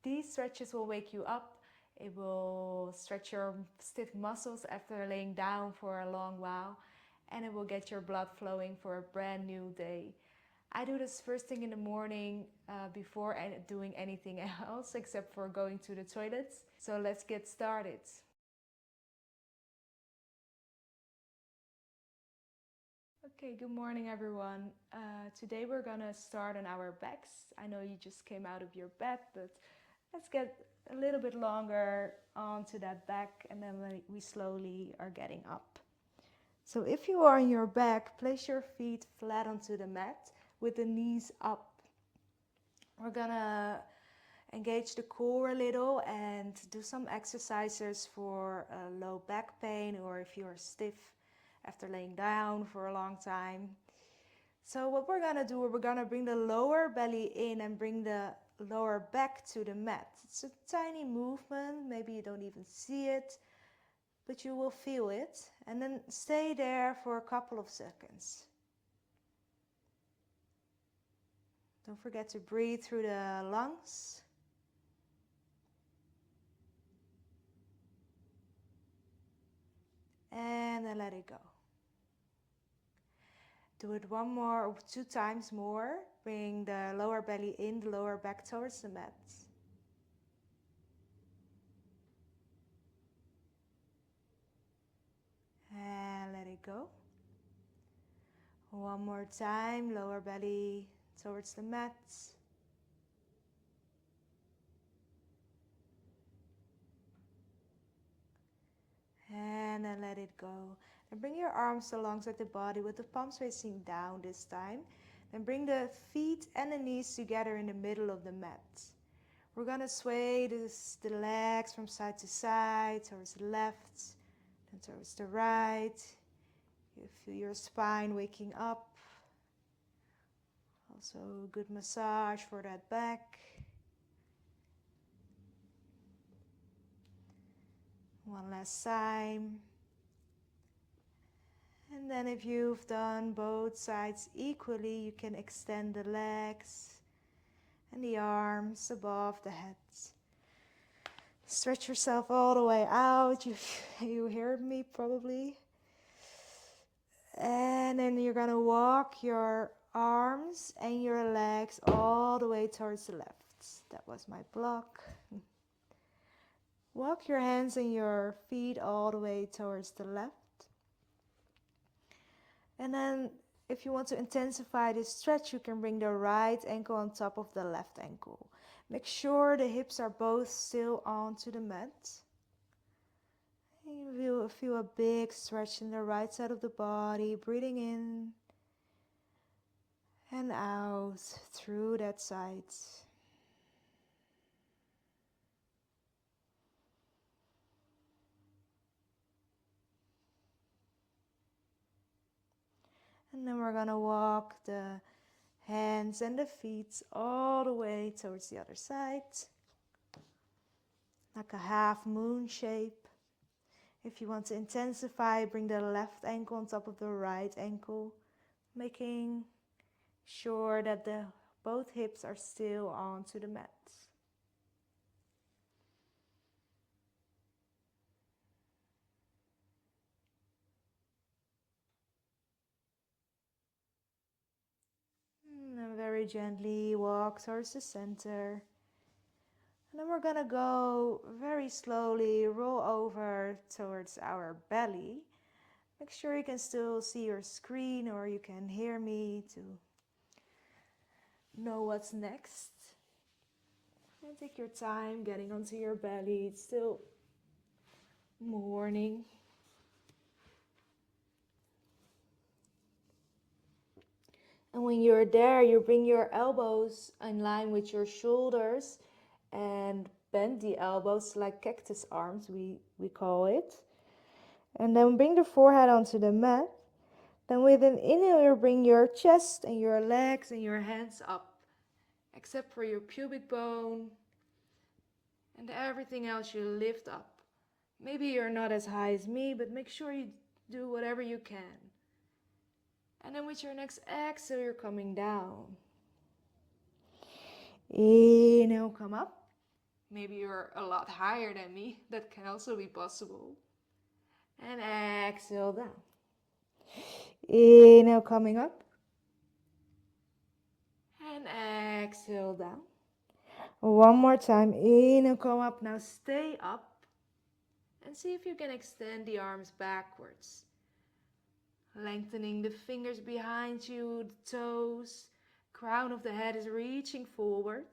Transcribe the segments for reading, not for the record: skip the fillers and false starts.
These stretches will wake you up. It will stretch your stiff muscles after laying down for a long while, and it will get your blood flowing for a brand new day. I do this first thing in the morning before doing anything else except for going to the toilets. So let's get started. Okay, good morning everyone. Today we're gonna start on our backs. I know you just came out of your bed, but let's get a little bit longer onto that back, and then we slowly are getting up. So if you are on your back, place your feet flat onto the mat with the knees up. We're gonna engage the core a little and do some exercises for low back pain, or if you're stiff after laying down for a long time. So what we're gonna do, we're gonna bring the lower belly in and bring the lower back to the mat. It's a tiny movement, maybe you don't even see it, but you will feel it. And then stay there for a couple of seconds. Don't forget to breathe through the lungs. And then let it go. Do it one more or 2 times more. Bring the lower belly in, the lower back towards the mat. And let it go. One more time, lower belly towards the mat. And then let it go. And bring your arms alongside the body with the palms facing down this time. Then bring the feet and the knees together in the middle of the mat. We're going to sway the legs from side to side, towards the left, then towards the right. You feel your spine waking up. Also a good massage for that back. One last time. And then if you've done both sides equally, you can extend the legs and the arms above the head. Stretch yourself all the way out. You heard me probably. And then you're going to walk your arms and your legs all the way towards the left. That was my block. Walk your hands and your feet all the way towards the left. And then if you want to intensify this stretch, you can bring the right ankle on top of the left ankle. Make sure the hips are both still onto the mat. And you feel a big stretch in the right side of the body, breathing in and out through that side. And then we're going to walk the hands and the feet all the way towards the other side, like a half moon shape. If you want to intensify, bring the left ankle on top of the right ankle, making sure that both hips are still onto the mat. And then very gently walk towards the center. And then we're going to go very slowly, roll over towards our belly. Make sure you can still see your screen, or you can hear me to know what's next. And take your time getting onto your belly. It's still morning. And when you're there, you bring your elbows in line with your shoulders and bend the elbows like cactus arms, we call it. And then bring the forehead onto the mat. Then with an inhale, you bring your chest and your legs and your hands up, except for your pubic bone, and everything else you lift up. Maybe you're not as high as me, but make sure you do whatever you can. And then with your next exhale, you're coming down. Inhale, come up. Maybe you're a lot higher than me. That can also be possible. And exhale down. Inhale, coming up. And exhale down. One more time. Inhale, come up. Now stay up. And see if you can extend the arms backwards. Lengthening the fingers behind you, the toes. Crown of the head is reaching forward.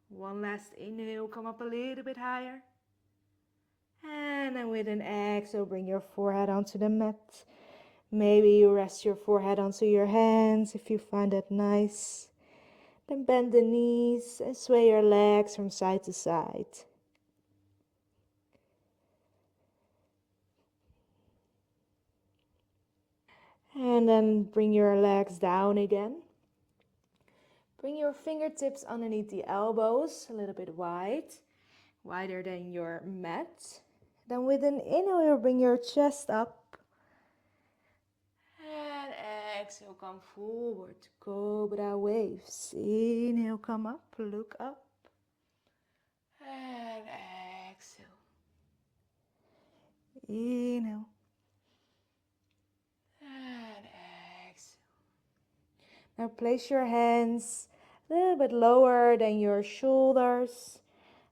One last inhale, come up a little bit higher. And then with an exhale, bring your forehead onto the mat. Maybe you rest your forehead onto your hands if you find that nice. Then bend the knees and sway your legs from side to side. And then bring your legs down again. Bring your fingertips underneath the elbows, a little bit wide, wider than your mat. Then with an inhale, you'll bring your chest up. And exhale, come forward, cobra waves. Inhale, come up, look up. And exhale. Inhale. And exhale. Now place your hands a little bit lower than your shoulders.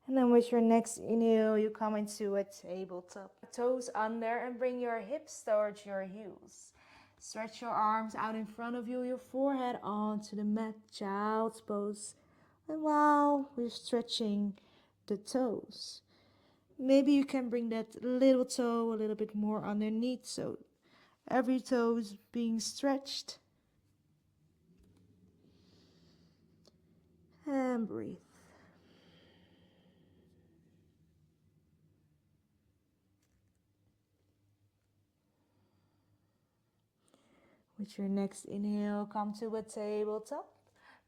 And then with your next inhale, you come into a tabletop. Toes under and bring your hips towards your heels. Stretch your arms out in front of you, your forehead onto the mat, child's pose. And while we're stretching the toes, maybe you can bring that little toe a little bit more underneath, so every toe is being stretched. And breathe. With your next inhale, come to a tabletop.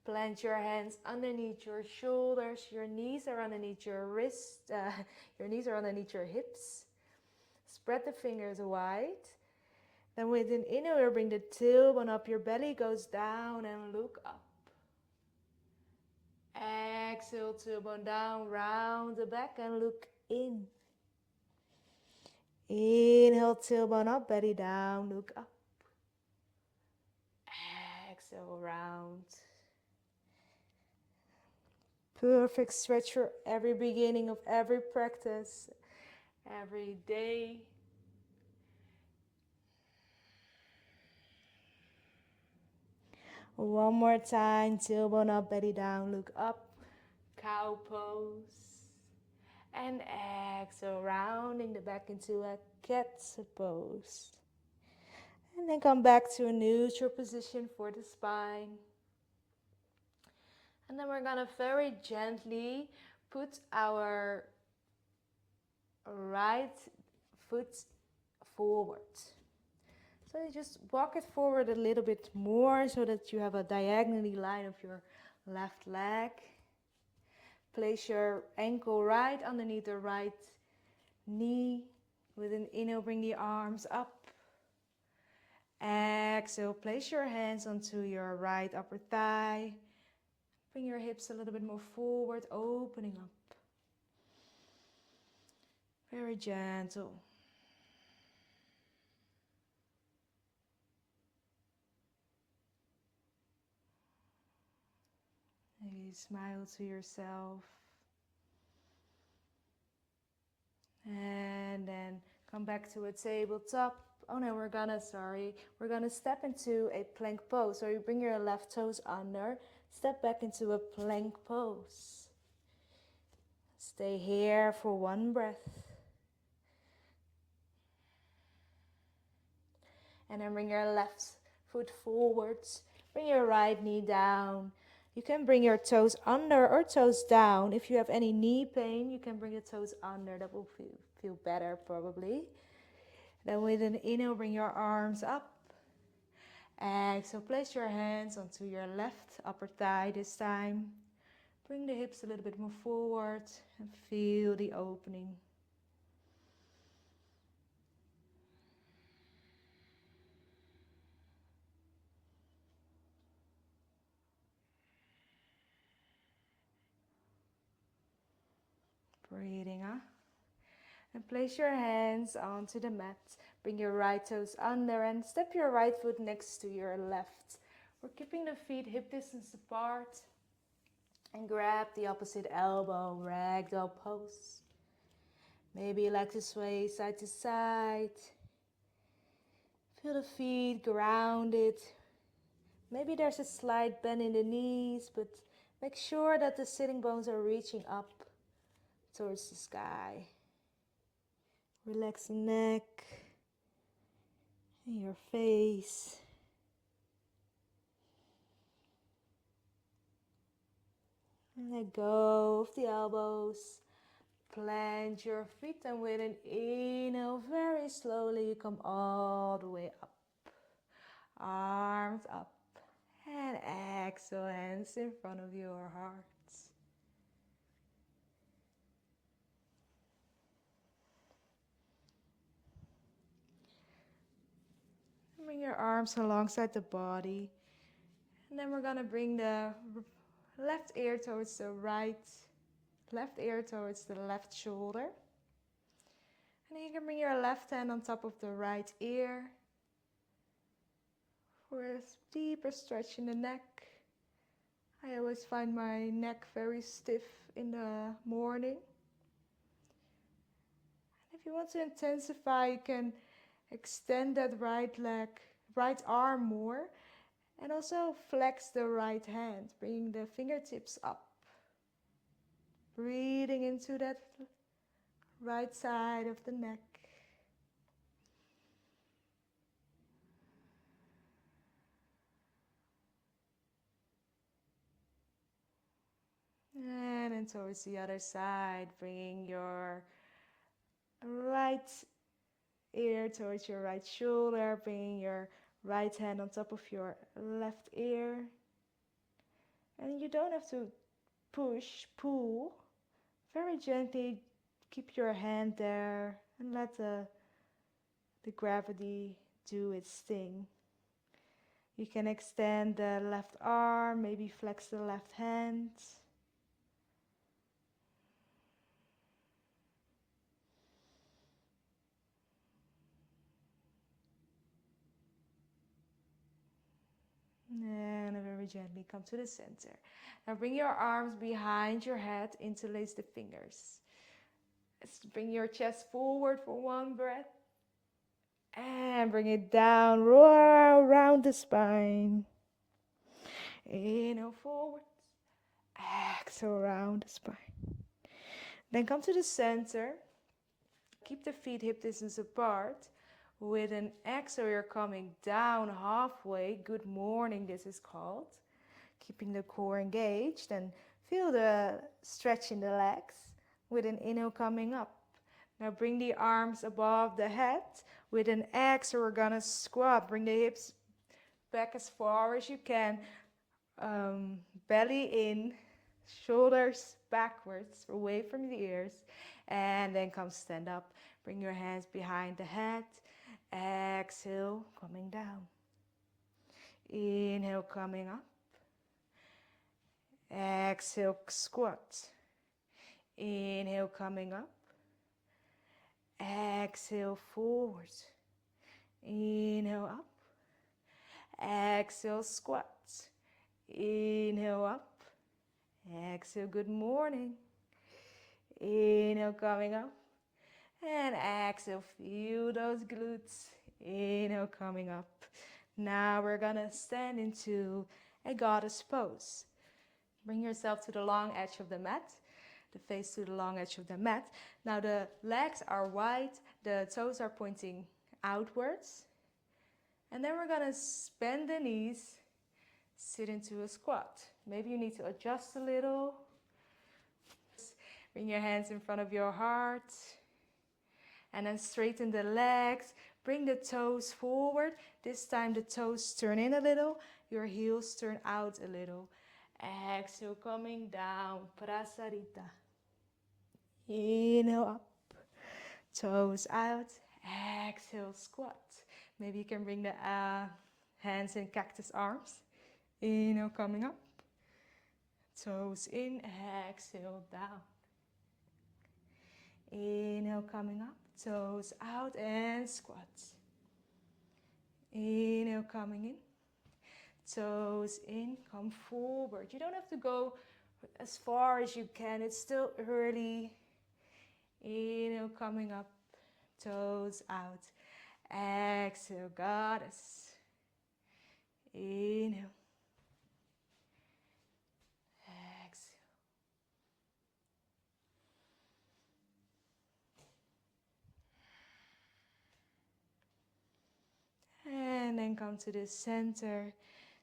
Plant your hands underneath your shoulders. Your knees are underneath your wrists. Your knees are underneath your hips. Spread the fingers wide. Then with an inhale, bring the tailbone up. Your belly goes down and look up. Exhale, tailbone down, round the back and look in. Inhale, tailbone up, belly down, look up. Exhale, round. Perfect stretch for every beginning of every practice, every day. One more time, tailbone up, belly down, look up, cow pose. And exhale, rounding the back into a cat pose. And then come back to a neutral position for the spine. And then we're gonna very gently put our right foot forward. So you just walk it forward a little bit more so that you have a diagonally line of your left leg. Place your ankle right underneath the right knee. With an inhale, bring the arms up. Exhale, place your hands onto your right upper thigh. Bring your hips a little bit more forward, opening up. Very gentle. Maybe smile to yourself. And then come back to a tabletop. Oh no, we're gonna step into a plank pose. So you bring your left toes under, step back into a plank pose. Stay here for one breath. And then bring your left foot forwards. Bring your right knee down. You can bring your toes under or toes down. If you have any knee pain, you can bring the toes under. That will feel better probably. Then with an inhale, bring your arms up. Exhale, place your hands onto your left upper thigh this time. Bring the hips a little bit more forward and feel the opening. Breathing up. And place your hands onto the mat. Bring your right toes under and step your right foot next to your left. We're keeping the feet hip distance apart. And grab the opposite elbow, ragdoll pose. Maybe like to sway side to side. Feel the feet grounded. Maybe there's a slight bend in the knees, but make sure that the sitting bones are reaching up towards the sky. Relax the neck and your face. And let go of the elbows. Plant your feet, and with an inhale, very slowly you come all the way up. Arms up. And exhale, hands in front of your heart. Bring your arms alongside the body. And then we're going to bring the left ear towards the right, left ear towards the left shoulder. And then you can bring your left hand on top of the right ear for a deeper stretch in the neck. I always find my neck very stiff in the morning. And if you want to intensify, you can extend that right leg, right arm more. And also flex the right hand, bringing the fingertips up. Breathing into that right side of the neck. And then towards the other side, bringing your right ear towards your right shoulder, bringing your right hand on top of your left ear. And you don't have to push, pull. Very gently keep your hand there and let the gravity do its thing. You can extend the left arm, maybe flex the left hand. And very gently come to the center. Now bring your arms behind your head, interlace the fingers. Let's bring your chest forward for one breath. And bring it down, roll around the spine. Inhale forward. Exhale around the spine. Then come to the center. Keep the feet hip distance apart. With an exhale, you're coming down halfway. Good morning, this is called. Keeping the core engaged and feel the stretch in the legs. With an inhale, coming up. Now bring the arms above the head. With an exhale, we're gonna squat. Bring the hips back as far as you can. Belly in, shoulders backwards, away from the ears. And then come stand up. Bring your hands behind the head. Exhale, coming down. Inhale, coming up. Exhale, squat. Inhale, coming up. Exhale, forward. Inhale, up. Exhale, squat. Inhale, up. Exhale, good morning. Inhale, coming up. And exhale, feel those glutes. Inhale, coming up. Now we're gonna stand into a goddess pose. Bring yourself to the long edge of the mat. The face to the long edge of the mat. Now the legs are wide, the toes are pointing outwards. And then we're gonna bend the knees, sit into a squat. Maybe you need to adjust a little. Bring your hands in front of your heart. And then straighten the legs. Bring the toes forward. This time the toes turn in a little. Your heels turn out a little. Exhale, coming down. Prasarita. Inhale up. Toes out. Exhale, squat. Maybe you can bring the hands in cactus arms. Inhale, coming up. Toes in. Exhale, down. Inhale, coming up, toes out and squat. Inhale, coming in, toes in, come forward. You don't have to go as far as you can, it's still early. Inhale, coming up, toes out. Exhale, goddess. Inhale. Exhale. And then come to the center.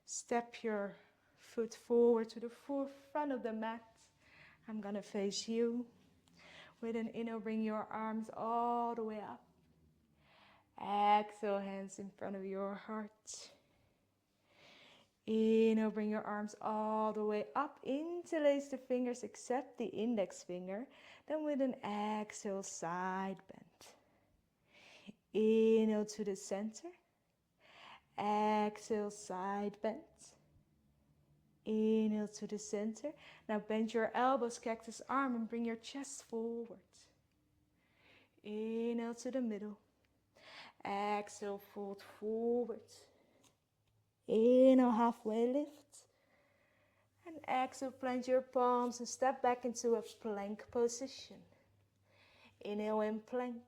Step your foot forward to the front of the mat. I'm gonna face you. With an inhale, bring your arms all the way up. Exhale, hands in front of your heart. Inhale, bring your arms all the way up. Interlace the fingers except the index finger. Then with an exhale, side bend. Inhale to the center. Exhale, side bend. Inhale to the center. Now bend your elbows, cactus arm, and bring your chest forward. Inhale to the middle. Exhale, fold forward. Inhale, halfway lift. And exhale, plant your palms and step back into a plank position. Inhale in plank.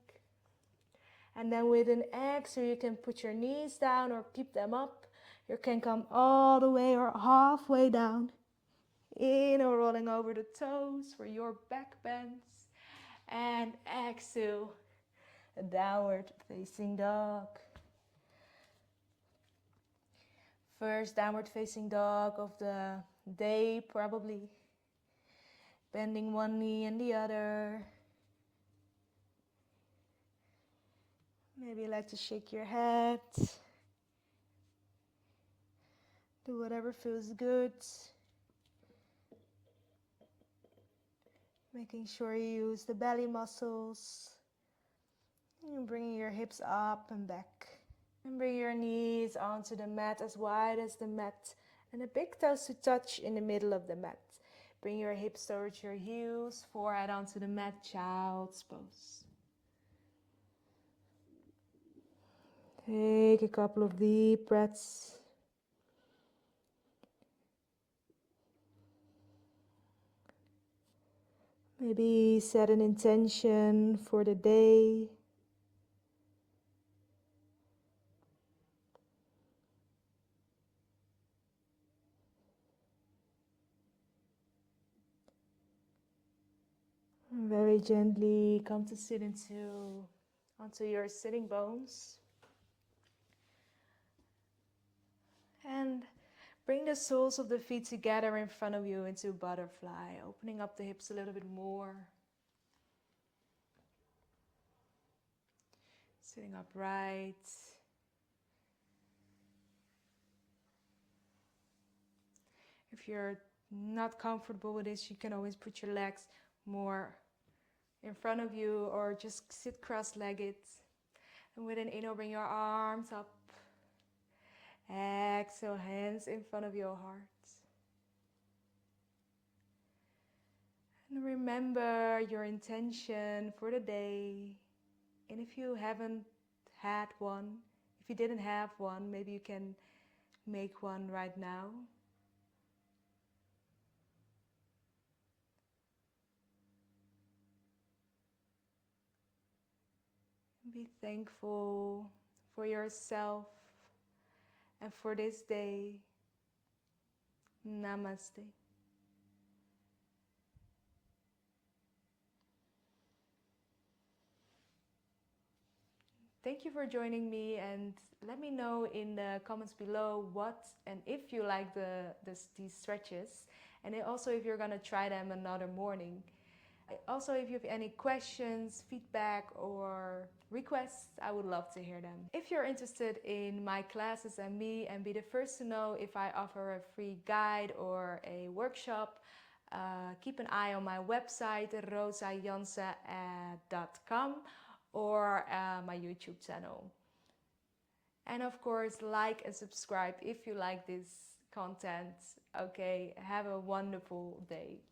And then with an exhale, you can put your knees down or keep them up. You can come all the way or halfway down. Inhale, rolling over the toes where your back bends. And exhale, a downward facing dog. First downward facing dog of the day, probably. Bending one knee and the other. Maybe you like to shake your head. Do whatever feels good. Making sure you use the belly muscles. And bringing your hips up and back. And bring your knees onto the mat as wide as the mat. And the big toes to touch in the middle of the mat. Bring your hips towards your heels. Forehead onto the mat, child's pose. Take a couple of deep breaths. Maybe set an intention for the day. Very gently come to sit onto your sitting bones. And bring the soles of the feet together in front of you into butterfly, opening up the hips a little bit more. Sitting upright. If you're not comfortable with this, you can always put your legs more in front of you or just sit cross-legged. And with an inhale, bring your arms up. Exhale, hands in front of your heart. And remember your intention for the day. And if you haven't had one, if you didn't have one, maybe you can make one right now. Be thankful for yourself and for this day. Namaste. Thank you for joining me, and let me know in the comments below what and if you like these stretches, and also if you're gonna try them another morning. Also, if you have any questions, feedback or requests, I would love to hear them. If you're interested in my classes and me and be the first to know if I offer a free guide or a workshop, keep an eye on my website rosajanzen.com or my YouTube channel. And of course, like and subscribe if you like this content. Okay, have a wonderful day.